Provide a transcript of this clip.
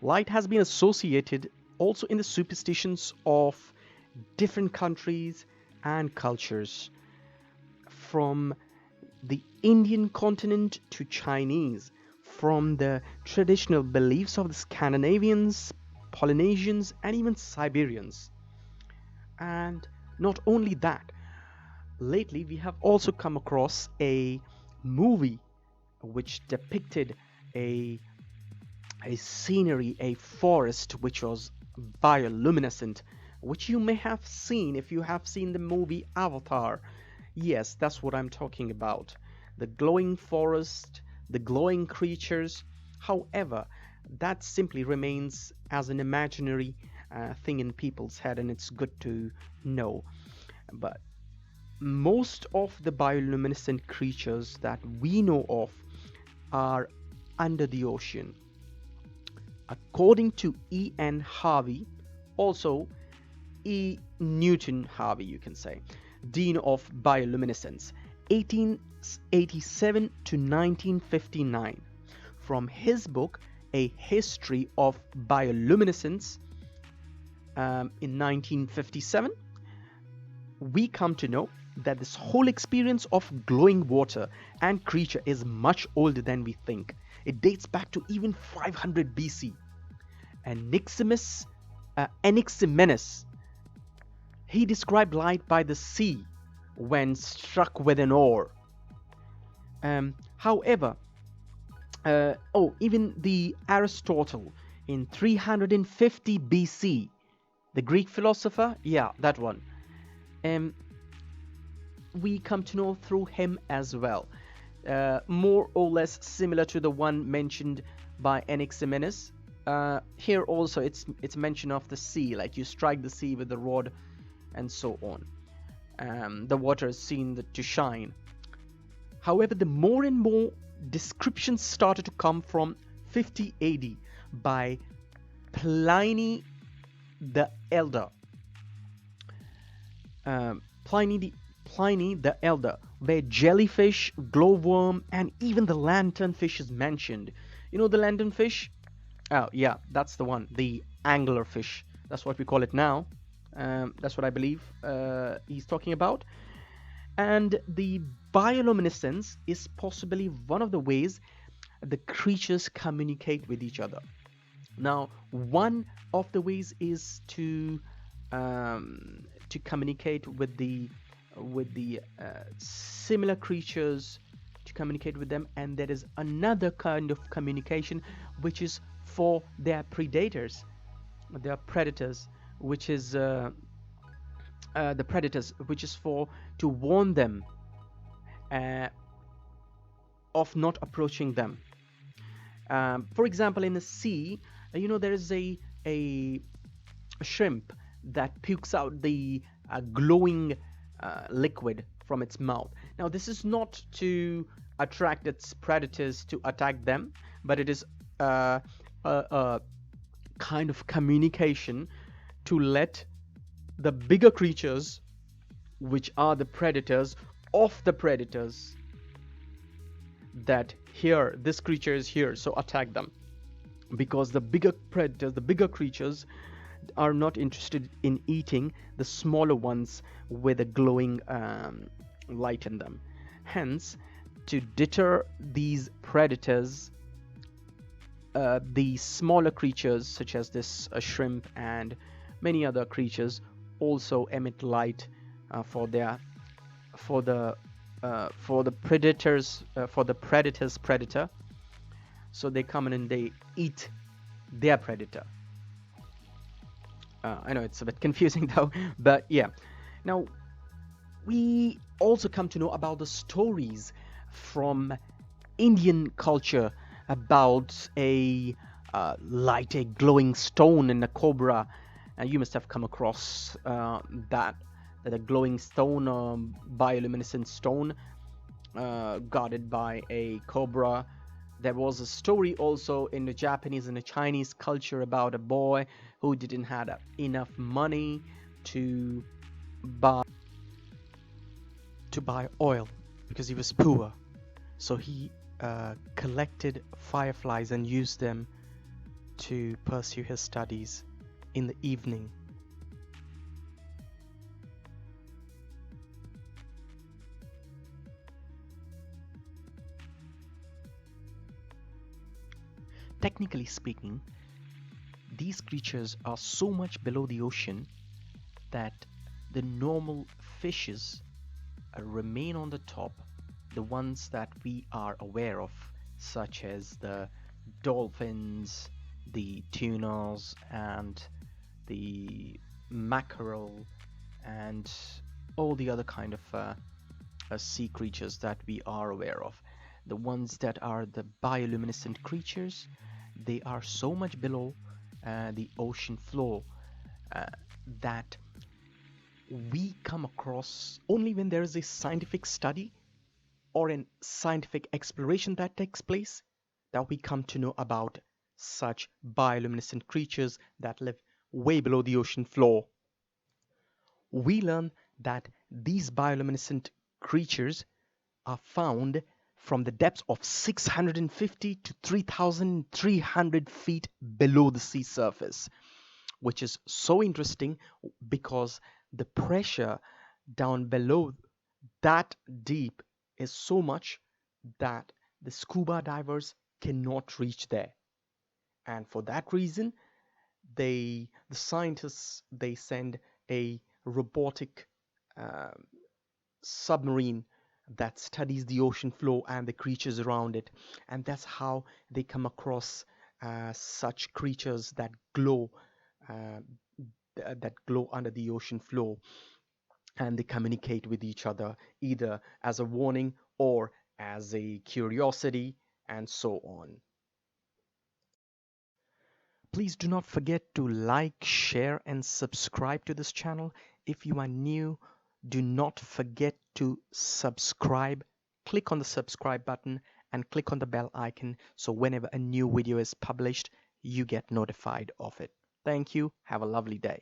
Light has been associated also in the superstitions of different countries and cultures, from the Indian continent to Chinese, from the traditional beliefs of the Scandinavians, Polynesians, and even Siberians. And not only that, lately we have also come across a movie which depicted a a scenery, a forest which was bioluminescent, which you may have seen if you have seen the movie Avatar. Yes, that's what I'm talking about. The glowing forest, the glowing creatures. However, that simply remains as an imaginary thing in people's head, and it's good to know. But most of the bioluminescent creatures that we know of are under the ocean. According to E.N. Harvey, also E. Newton Harvey, you can say, Dean of Bioluminescence, 1887 to 1959, from his book A History of Bioluminescence in 1957, we come to know that this whole experience of glowing water and creature is much older than we think. It dates back to even 500 BC. Anaximenes, he described light by the sea when struck with an oar. However, even the Aristotle in 350 BC, the Greek philosopher, yeah, that one. Um, we come to know through him as well. More or less similar to the one mentioned by Anaximenes. Here also it's mention of the sea, like you strike the sea with the rod and so on. The water is seen to shine. However, the more and more descriptions started to come from 50 AD by Pliny the Elder. Pliny the Elder, where jellyfish, glowworm, and even the lanternfish is mentioned. You know the lanternfish? Oh, yeah, that's the one. The anglerfish. That's what we call it now. That's what I believe he's talking about. And the bioluminescence is possibly one of the ways the creatures communicate with each other. Now, one of the ways is to communicate with the similar creatures, to communicate with them, and there is another kind of communication which is for their predators, their predators, which is the predators, which is for to warn them uh, of not approaching them. For example, in the sea, there is a shrimp that pukes out the glowing liquid from its mouth. Now, this is not to attract its predators to attack them, but it is a kind of communication to let the bigger creatures, which are the predators of the predators, that here this creature is here, so attack them, because the bigger predators, the bigger creatures are not interested in eating the smaller ones with a glowing light in them. Hence, to deter these predators, the smaller creatures such as this shrimp and many other creatures also emit light for the predators, for the predator's predator. So they come in and they eat their predator. I know it's a bit confusing though, but yeah. Now, we also come to know about the stories from Indian culture about a a glowing stone and a cobra. You must have come across that a glowing stone, bioluminescent stone, guarded by a cobra. There was a story also in the Japanese and the Chinese culture about a boy who didn't have enough money to buy oil because he was poor. So he collected fireflies and used them to pursue his studies in the evening. Technically speaking, these creatures are so much below the ocean that the normal fishes remain on the top, the ones that we are aware of, such as the dolphins, the tunas, and the mackerel, and all the other kind of sea creatures that we are aware of. The ones that are the bioluminescent creatures, they are so much below the ocean floor uh, that we come across only when there is a scientific study or a scientific exploration that takes place that we come to know about such bioluminescent creatures that live way below the ocean floor. We learn that these bioluminescent creatures are found from the depths of 650 to 3,300 feet below the sea surface, which is so interesting because the pressure down below that deep is so much that the scuba divers cannot reach there. And for that reason, the scientists they send a robotic uh, submarine that studies the ocean floor and the creatures around it, and that's how they come across such creatures uh, that glow under the ocean floor, and they communicate with each other either as a warning or as a curiosity, and so on. Please do not forget to like, share, and subscribe to this channel. If you are new, do not forget to subscribe. Click on the subscribe button and click on the bell icon so whenever a new video is published, you get notified of it. Thank you. Have a lovely day.